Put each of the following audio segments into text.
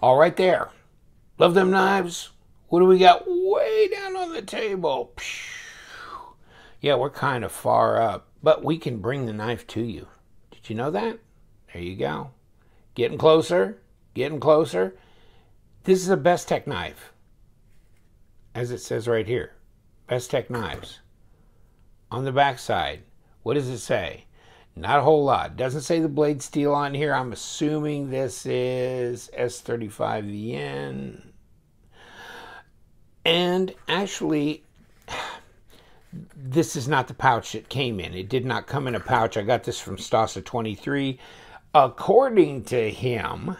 All right there. Love them knives. What do we got way down on the table? Yeah, we're kind of far up, but we can bring the knife to you. Did you know that? There you go. Getting closer, getting closer. This is a Bestech knife, as it says right here. Bestech knives. On the back side, what does it say? Not a whole lot. It doesn't say the blade steel on here. I'm assuming this is S35VN. And actually, this is not the pouch it came in. It did not come in a pouch. I got this from Stasa23. According to him,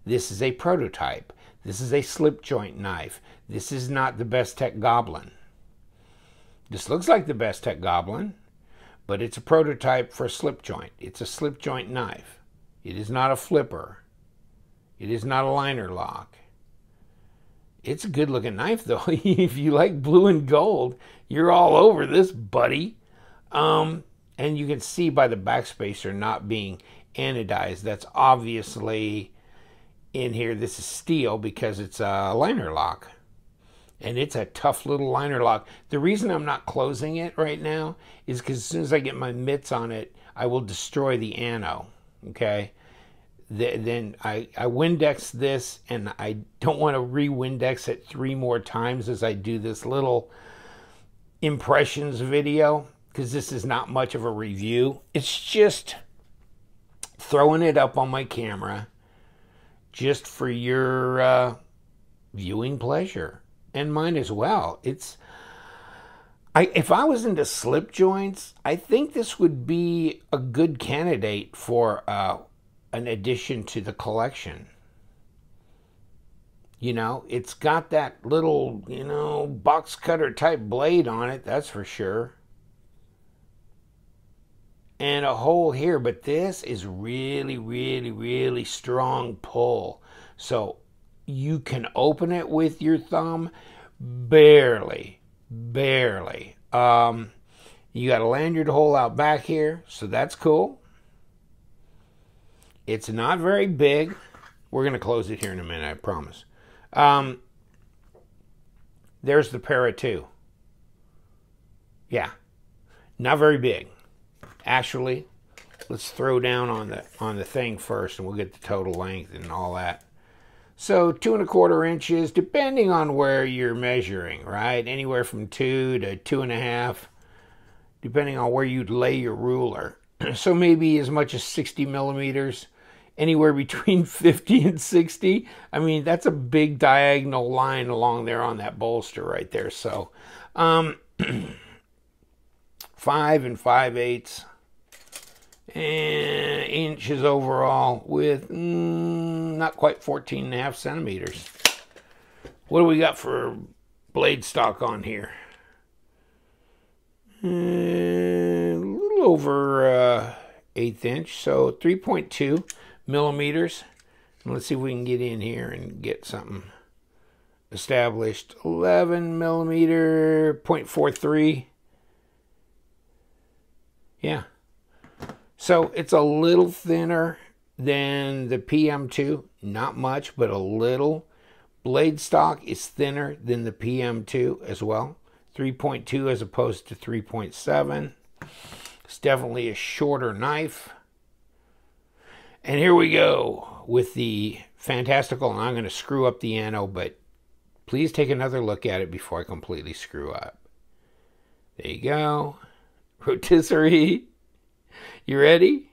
this is a prototype. This is a slip joint knife. This is not the Bestech Goblin. This looks like the Bestech Goblin, but it's a prototype for a slip joint. It's a slip joint knife. It is not a flipper. It is not a liner lock. It's a good looking knife though. If you like blue and gold, you're all over this, buddy. And you can see by the backspacer not being anodized, that's obviously in here. This is steel because it's a liner lock. And it's a tough little liner lock. The reason I'm not closing it right now is because as soon as I get my mitts on it, I will destroy the ano, okay? Then I Windex this, and I don't want to re-Windex it 3 more times as I do this little impressions video, because this is not much of a review. It's just throwing it up on my camera just for your viewing pleasure. And mine as well. If I was into slip joints, I think this would be a good candidate for an addition to the collection. You know, it's got that little, you know, box cutter type blade on it, that's for sure. And a hole here, but this is really, really, really strong pull. So you can open it with your thumb, barely. You got a lanyard hole out back here, so that's cool. It's not very big. We're going to close it here in a minute, I promise. There's the para 2. Yeah, not very big. Actually, let's throw down on the thing first, and we'll get the total length and all that. So 2 1/4 inches, depending on where you're measuring, right? Anywhere from 2 to 2.5, depending on where you'd lay your ruler. So maybe as much as 60 millimeters, anywhere between 50 and 60. I mean, that's a big diagonal line along there on that bolster right there. So 5 5/8 inches overall with not quite 14.5 centimeters. What do we got for blade stock on here? A little over 1/8 inch, so 3.2 millimeters. And let's see if we can get in here and get something established. 11 millimeter, 0.43. Yeah. So it's a little thinner than the PM2. Not much, but a little. Blade stock is thinner than the PM2 as well. 3.2 as opposed to 3.7. It's definitely a shorter knife. And here we go with the fantastical, and I'm going to screw up the ano, but please take another look at it before I completely screw up. There you go. Rotisserie. You ready?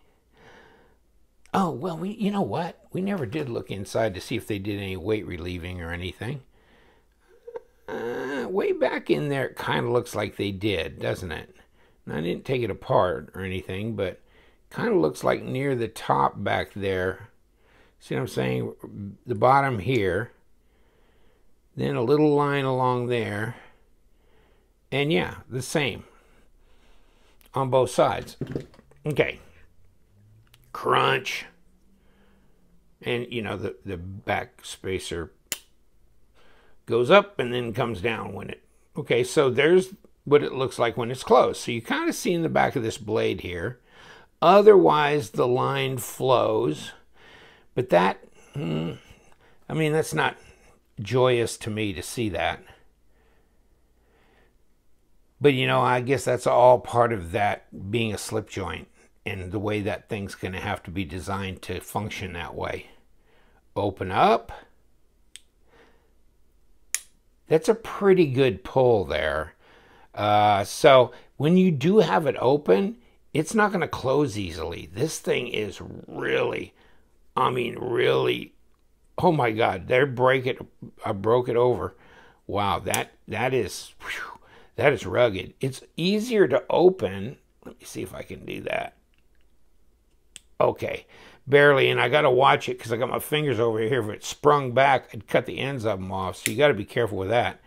Oh, well, you know what? We never did look inside to see if they did any weight relieving or anything. Way back in there, it kind of looks like they did, doesn't it? And I didn't take it apart or anything, but kind of looks like near the top back there. See what I'm saying? The bottom here. Then a little line along there. And yeah, the same on both sides. Okay. Crunch. And, you know, the back spacer goes up and then comes down when it... Okay, so there's what it looks like when it's closed. So you kind of see in the back of this blade here. Otherwise, the line flows. But that I mean, that's not joyous to me to see that. But, you know, I guess that's all part of that being a slip joint and the way that thing's going to have to be designed to function that way. Open up. That's a pretty good pull there. So when you do have it open, it's not going to close easily. This thing is really, I mean, really, oh my God, I broke it over. Wow, that is, whew, that is rugged. It's easier to open. Let me see if I can do that. Okay, barely, and I got to watch it because I got my fingers over here. If it sprung back, I'd cut the ends of them off, so you got to be careful with that.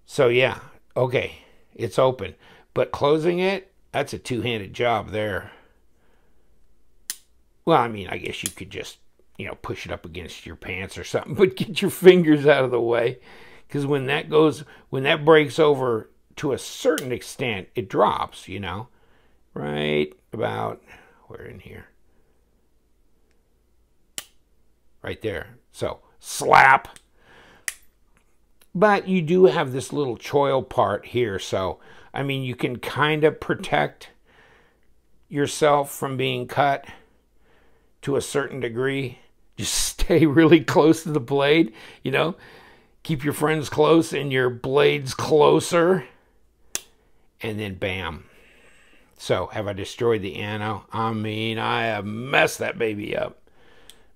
So yeah, okay, it's open. But closing it, that's a two-handed job there. Well, I mean, I guess you could just, you know, push it up against your pants or something, but get your fingers out of the way. Because when that breaks over to a certain extent, it drops, you know. Right about, where in here? Right there. So, slap. But you do have this little choil part here, so, I mean, you can kind of protect yourself from being cut to a certain degree. Just stay really close to the blade, you know. Keep your friends close and your blades closer. And then bam. So, have I destroyed the ano? I mean, I have messed that baby up.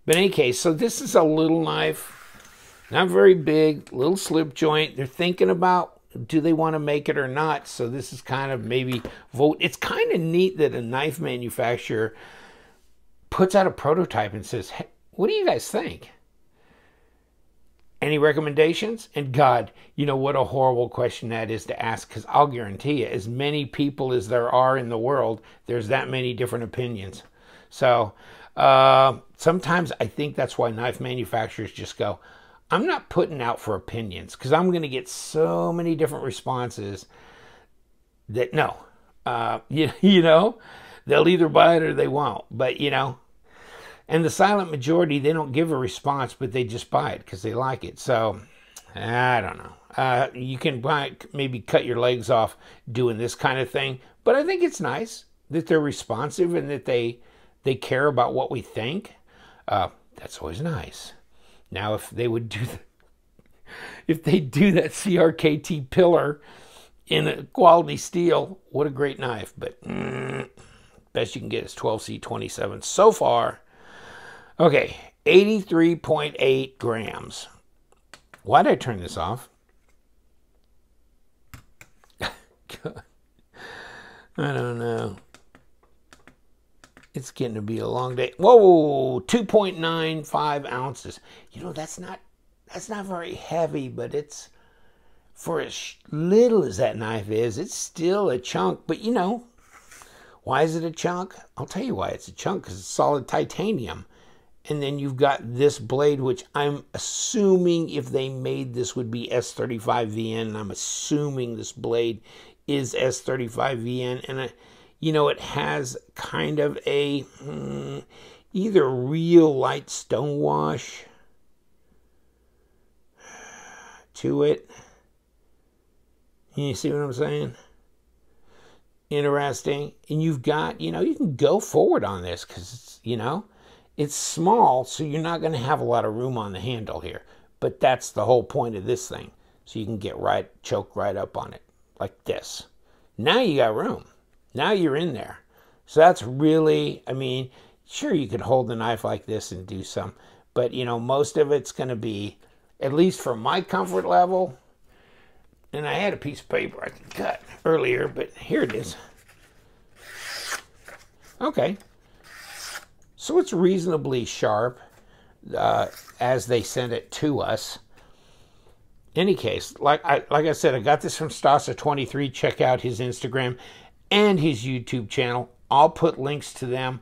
But in any case, so this is a little knife. Not very big, little slip joint. They're thinking about, do they want to make it or not? So this is kind of maybe vote. It's kind of neat that a knife manufacturer puts out a prototype and says, hey, what do you guys think? Any recommendations? And God, you know what a horrible question that is to ask, because I'll guarantee you, as many people as there are in the world, there's that many different opinions. So sometimes I think that's why knife manufacturers just go, I'm not putting out for opinions, because I'm going to get so many different responses that no. You know, they'll either buy it or they won't. But, you know, and the silent majority, they don't give a response, but they just buy it because they like it. So, I don't know. You can maybe cut your legs off doing this kind of thing. But I think it's nice that they're responsive and that they care about what we think. That's always nice. Now, if they would do if they do that CRKT pillar in a quality steel, what a great knife. But best you can get is 12C27 so far. Okay, 83.8 grams. Why did I turn this off? God. I don't know. It's getting to be a long day. Whoa, 2.95 ounces. You know, that's not very heavy, but it's, for as little as that knife is, it's still a chunk. But, you know, why is it a chunk? I'll tell you why it's a chunk, because it's solid titanium. And then you've got this blade, which I'm assuming if they made this would be S35VN. And I'm assuming this blade is S35VN. And, you know, it has kind of a either real light stonewash to it. You see what I'm saying? Interesting. And you've got, you know, you can go forward on this because, it's, you know, it's small, so you're not going to have a lot of room on the handle here. But that's the whole point of this thing. So you can get right, choke right up on it, like this. Now you got room. Now you're in there. So that's really, I mean, sure, you could hold the knife like this and do some. But, you know, most of it's going to be, at least for my comfort level, and I had a piece of paper I could cut earlier, but here it is. Okay. So it's reasonably sharp as they send it to us. In any case, like I said, I got this from Stasa23. Check out his Instagram and his YouTube channel. I'll put links to them.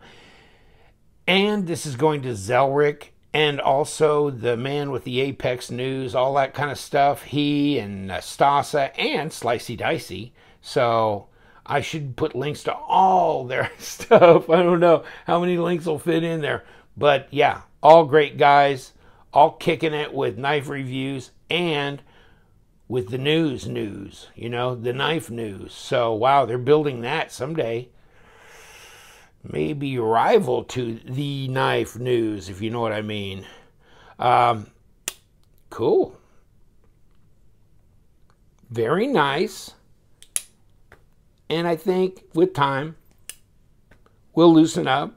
And this is going to Zelric and also the man with the Apex News, all that kind of stuff. He and Stasa and Slicey Dicey. So I should put links to all their stuff. I don't know how many links will fit in there. But yeah, all great guys, all kicking it with knife reviews and with the news, you know, the knife news. So, wow, they're building that someday. Maybe rival to the knife news, if you know what I mean. Cool. Very nice. And I think with time, we'll loosen up.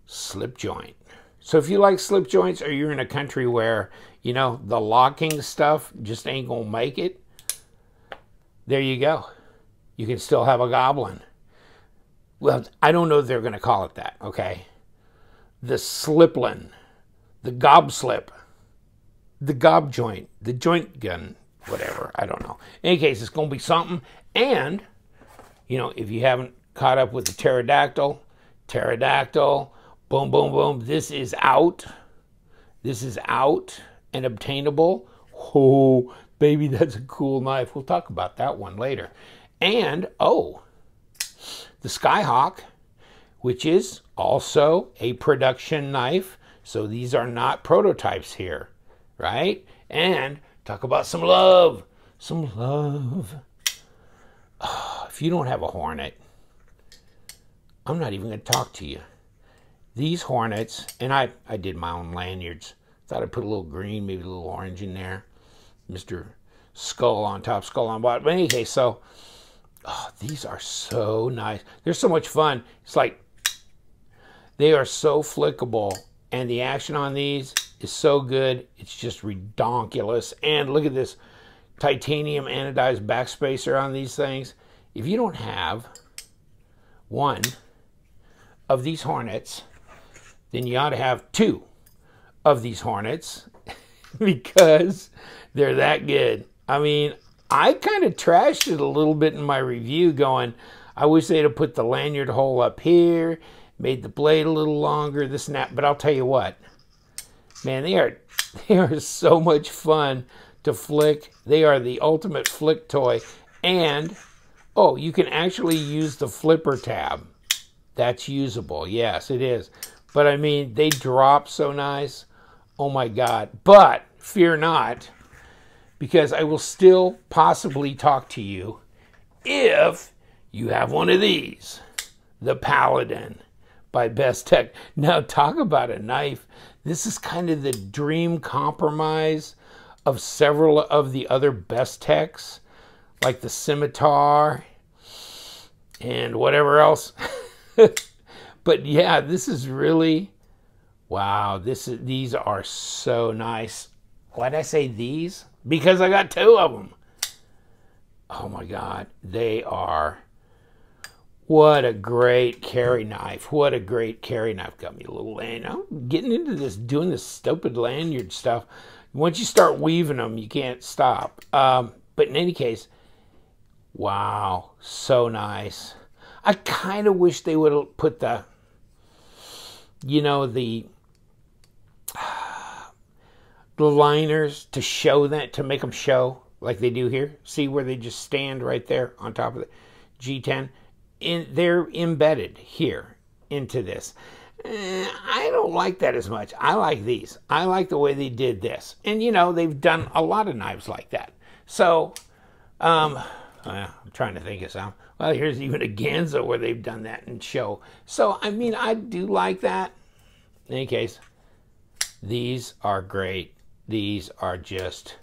Slip joint. So if you like slip joints, or you're in a country where, you know, the locking stuff just ain't gonna make it, there you go. You can still have a Goblin. Well, I don't know if they're gonna call it that, okay? The Sliplin, the Gob Slip, the Gob Joint, the Joint Gun, whatever, I don't know. In any case, it's gonna be something. And, you know, if you haven't caught up with the pterodactyl, boom, boom, boom. This is out. This is out and obtainable. Oh, baby, that's a cool knife. We'll talk about that one later. And, oh, the Skyhawk, which is also a production knife. So these are not prototypes here, right? And talk about some love. Some love. Oh, if you don't have a Hornet, I'm not even going to talk to you. These Hornets, and I did my own lanyards. Thought I'd put a little green, maybe a little orange in there. Mr. Skull on top, skull on bottom. But in any case, so, oh, these are so nice. They're so much fun. It's like, they are so flickable. And the action on these is so good. It's just redonkulous. And look at this titanium anodized backspacer on these things. If you don't have one of these Hornets, then you ought to have two of these Hornets because they're that good. I mean, I kind of trashed it a little bit in my review going, I wish they'd have put the lanyard hole up here, made the blade a little longer, this and that. But I'll tell you what, man, they are so much fun to flick. They are the ultimate flick toy. And, oh, you can actually use the flipper tab. That's usable. Yes, it is. But I mean, they drop so nice. Oh my God. But fear not, because I will still possibly talk to you if you have one of these. The Paladin by Bestech. Now talk about a knife. This is kind of the dream compromise of several of the other Bestechs, like the Scimitar and whatever else. But yeah, this is really, wow, these are so nice. Why'd I say these? Because I got two of them. Oh my God, they are, what a great carry knife. What a great carry knife. Got me a little lanyard. I'm getting into this, doing this stupid lanyard stuff. Once you start weaving them, you can't stop. But in any case, wow, so nice. I kind of wish they would have put the, you know, the liners to show that, to make them show like they do here. See where they just stand right there on top of the G10? They're embedded here into this. I don't like that as much. I like these. I like the way they did this. And, you know, they've done a lot of knives like that. So, I'm trying to think of some. Well, here's even a Ganzo where they've done that and show. So, I mean, I do like that. In any case, these are great. These are just,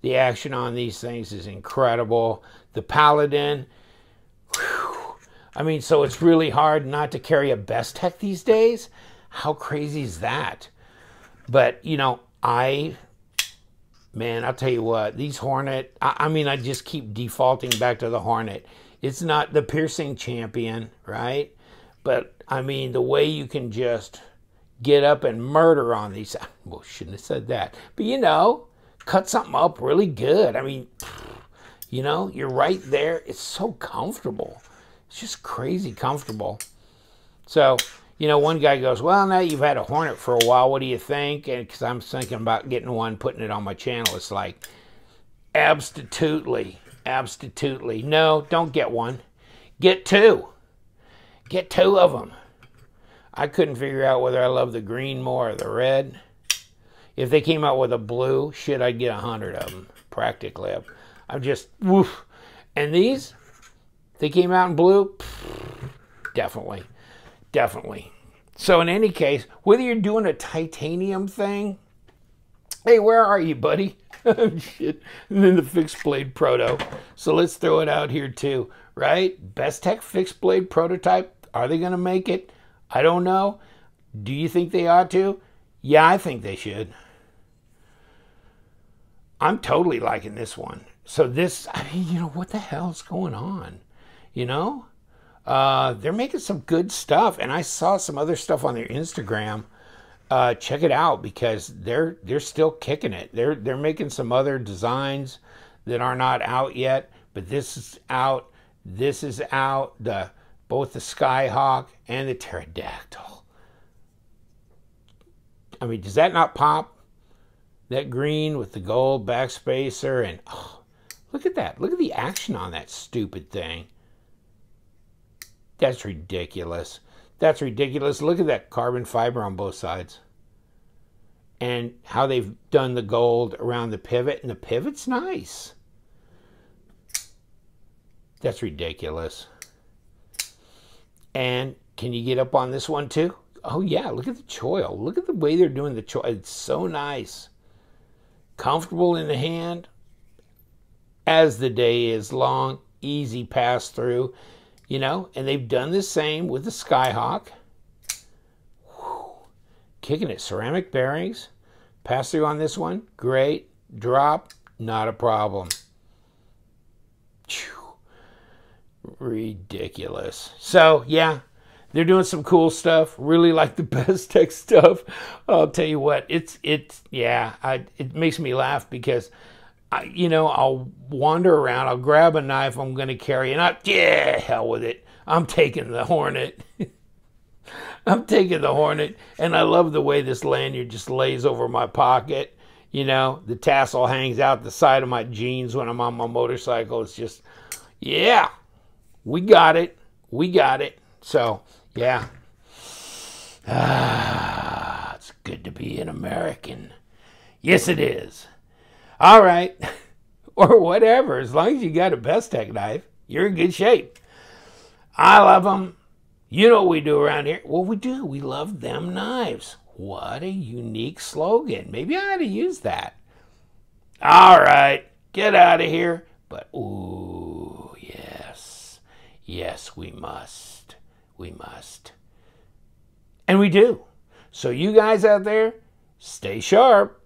the action on these things is incredible. The Paladin, whew, I mean, so it's really hard not to carry a Bestech these days? How crazy is that? But, you know, man, I'll tell you what, these Hornet, I mean, I just keep defaulting back to the Hornet. It's not the piercing champion, right? But, I mean, the way you can just get up and murder on these, well, shouldn't have said that. But, you know, cut something up really good. I mean, you know, you're right there. It's so comfortable. It's just crazy comfortable. So, you know, one guy goes, well, now you've had a Hornet for a while. What do you think? And because I'm thinking about getting one, putting it on my channel. It's like, absolutely. No, don't get one. Get two. Get two of them. I couldn't figure out whether I love the green more or the red. If they came out with a blue, shit, I'd get 100 of them, practically. I'm just, woof. And these, they came out in blue, definitely, definitely. So in any case, whether you're doing a titanium thing, hey, where are you, buddy? Shit. And then the fixed blade proto. So let's throw it out here too, right? Bestech fixed blade prototype. Are they going to make it? I don't know. Do you think they ought to? Yeah, I think they should. I'm totally liking this one. So this, I mean, you know, what the hell's going on? You know? They're making some good stuff. And I saw some other stuff on their Instagram. Check it out because they're still kicking it. They're making some other designs that are not out yet, but this is out. This is out. Both the Skyhawk and the Pterodactyl. I mean, does that not pop? That green with the gold backspacer and oh, look at that. Look at the action on that stupid thing. That's ridiculous. That's ridiculous. Look at that carbon fiber on both sides. And how they've done the gold around the pivot. And the pivot's nice. That's ridiculous. And can you get up on this one too? Oh yeah, look at the choil. Look at the way they're doing the choil. It's so nice. Comfortable in the hand. As the day is long. Easy pass through. You know, and they've done the same with the Skyhawk. Whew. Kicking it. Ceramic bearings. Pass through on this one. Great. Drop. Not a problem. Ridiculous. So, yeah. They're doing some cool stuff. Really like the Bestech stuff. I'll tell you what. It makes me laugh because I'll wander around, I'll grab a knife I'm going to carry, and hell with it. I'm taking the Hornet. I'm taking the Hornet, and I love the way this lanyard just lays over my pocket. You know, the tassel hangs out the side of my jeans when I'm on my motorcycle. It's just, yeah, we got it. We got it. So, yeah. It's good to be an American. Yes, it is. All right, or whatever. As long as you got a Bestech knife, you're in good shape. I love them. You know what we do around here? Well, we do. We love them knives. What a unique slogan. Maybe I ought to use that. All right, get out of here. But, ooh, yes. Yes, we must. We must. And we do. So you guys out there, stay sharp.